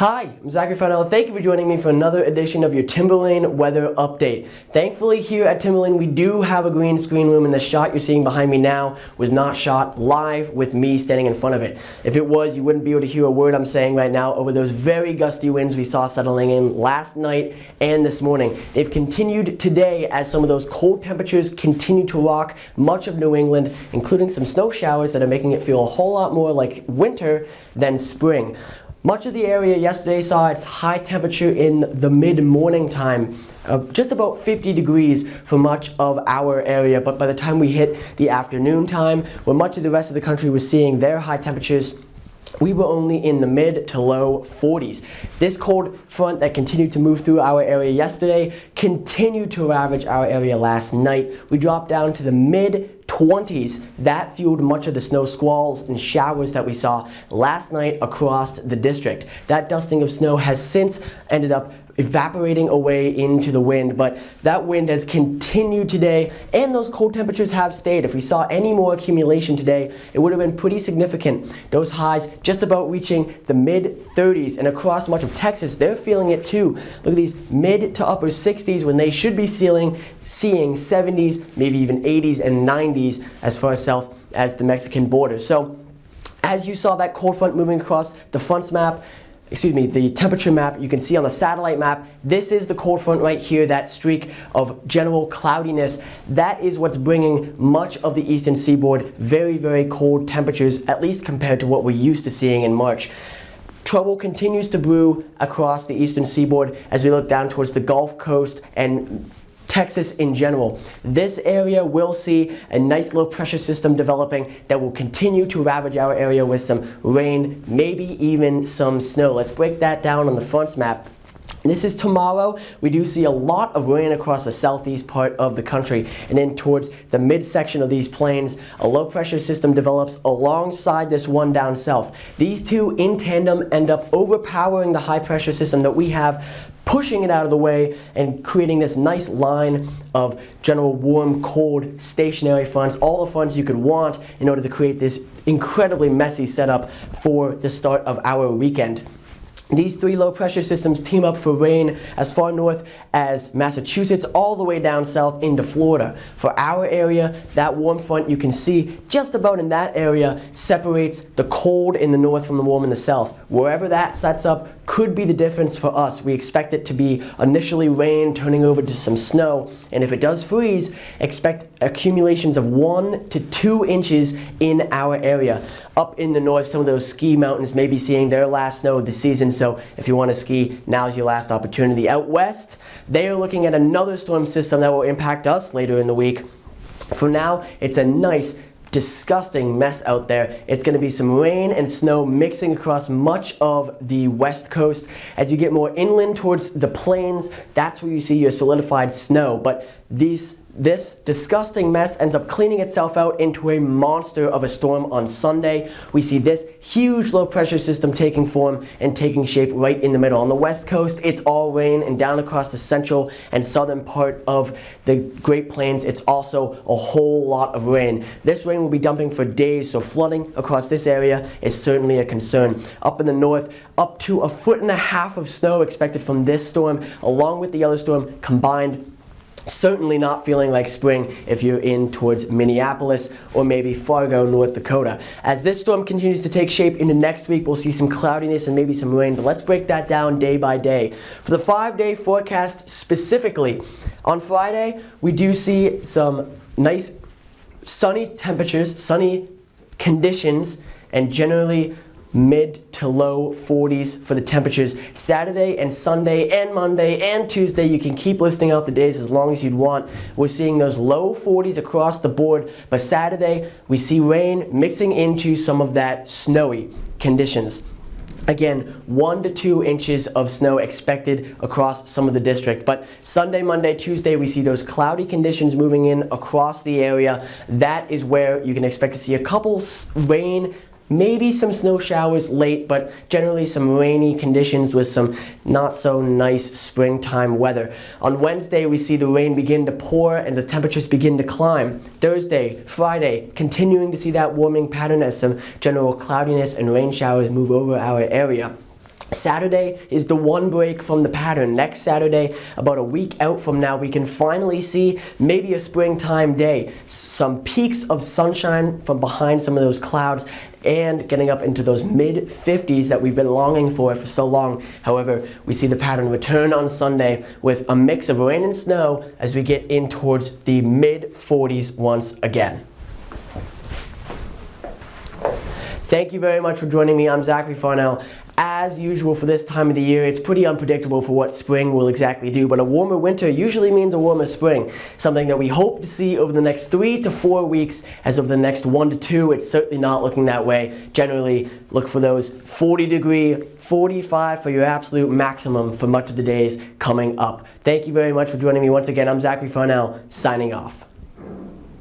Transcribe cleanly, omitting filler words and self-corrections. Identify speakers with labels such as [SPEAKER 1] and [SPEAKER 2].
[SPEAKER 1] Hi, I'm Zachary Farnell. Thank you for joining me for another edition of your Timberlane weather update. Thankfully here at Timberlane we do have a green screen room, and the shot you're seeing behind me now was not shot live with me standing in front of it. If it was, you wouldn't be able to hear a word I'm saying right now over those very gusty winds we saw settling in last night and this morning. They've continued today as some of those cold temperatures continue to rock much of New England, including some snow showers that are making it feel a whole lot more like winter than spring. Much of the area yesterday saw its high temperature in the mid-morning time, just about 50 degrees for much of our area, but by the time we hit the afternoon time, where much of the rest of the country was seeing their high temperatures, we were only in the mid to low 40s. This cold front that continued to move through our area yesterday continued to ravage our area last night. We dropped down to the mid 20s. That fueled much of the snow squalls and showers that we saw last night across the district. That dusting of snow has since ended up evaporating away into the wind, but that wind has continued today, and those cold temperatures have stayed. If we saw any more accumulation today, it would have been pretty significant. Those highs just about reaching the mid 30s, and across much of Texas, they're feeling it too. Look at these mid to upper 60s when they should be seeing 70s, maybe even 80s and 90s as far south as the Mexican border. So as you saw that cold front moving across the temperature map, you can see on the satellite map, this is the cold front right here, that streak of general cloudiness. That is what's bringing much of the eastern seaboard very, very cold temperatures, at least compared to what we're used to seeing in March. Trouble continues to brew across the eastern seaboard as we look down towards the Gulf Coast and Texas in general. This area will see a nice low pressure system developing that will continue to ravage our area with some rain, maybe even some snow. Let's break that down on the fronts map. This is tomorrow. We do see a lot of rain across the southeast part of the country, and then towards the midsection of these plains, a low pressure system develops alongside this one down south. These two in tandem end up overpowering the high pressure system that we have, pushing it out of the way and creating this nice line of general warm, cold, stationary fronts, all the fronts you could want in order to create this incredibly messy setup for the start of our weekend. These three low pressure systems team up for rain as far north as Massachusetts all the way down south into Florida. For our area, that warm front you can see just about in that area separates the cold in the north from the warm in the south. Wherever that sets up could be the difference for us. We expect it to be initially rain turning over to some snow, and if it does freeze, expect accumulations of 1 to 2 inches in our area. Up in the north, some of those ski mountains may be seeing their last snow of the season, so if you want to ski, now's your last opportunity. Out west, they are looking at another storm system that will impact us later in the week. For now, it's a nice, disgusting mess out there. It's going to be some rain and snow mixing across much of the west coast. As you get more inland towards the plains, that's where you see your solidified snow. But this disgusting mess ends up cleaning itself out into a monster of a storm on Sunday. We see this huge low pressure system taking form and taking shape right in the middle. On the west coast, it's all rain, and down across the central and southern part of the Great Plains, it's also a whole lot of rain. This rain will be dumping for days, so flooding across this area is certainly a concern. Up in the north, up to 1.5 feet of snow expected from this storm, along with the other storm combined. Certainly not feeling like spring if you're in towards Minneapolis or maybe Fargo, North Dakota. As this storm continues to take shape into next week, we'll see some cloudiness and maybe some rain, but let's break that down day by day. For the 5-day forecast specifically, on Friday, we do see some nice sunny temperatures, sunny conditions, and generally mid to low 40s for the temperatures. Saturday and Sunday and Monday and Tuesday, you can keep listing out the days as long as you'd want. We're seeing those low 40s across the board, but Saturday we see rain mixing into some of that snowy conditions. Again, 1 to 2 inches of snow expected across some of the district. But Sunday, Monday, Tuesday, we see those cloudy conditions moving in across the area. That is where you can expect to see a couple rain, maybe some snow showers late, but generally some rainy conditions with some not so nice springtime weather. On Wednesday, we see the rain begin to pour and the temperatures begin to climb. Thursday, Friday, continuing to see that warming pattern as some general cloudiness and rain showers move over our area. Saturday is the one break from the pattern. Next Saturday, about a week out from now, we can finally see maybe a springtime day. Some peaks of sunshine from behind some of those clouds and getting up into those mid-50s that we've been longing for so long. However, we see the pattern return on Sunday with a mix of rain and snow as we get in towards the mid-40s once again. Thank you very much for joining me. I'm Zachary Farnell. As usual for this time of the year, it's pretty unpredictable for what spring will exactly do, but a warmer winter usually means a warmer spring, something that we hope to see over the next 3 to 4 weeks. As of the next 1 to 2, it's certainly not looking that way. Generally, look for those 40-degree, 45 for your absolute maximum for much of the days coming up. Thank you very much for joining me once again. I'm Zachary Farnell, signing off.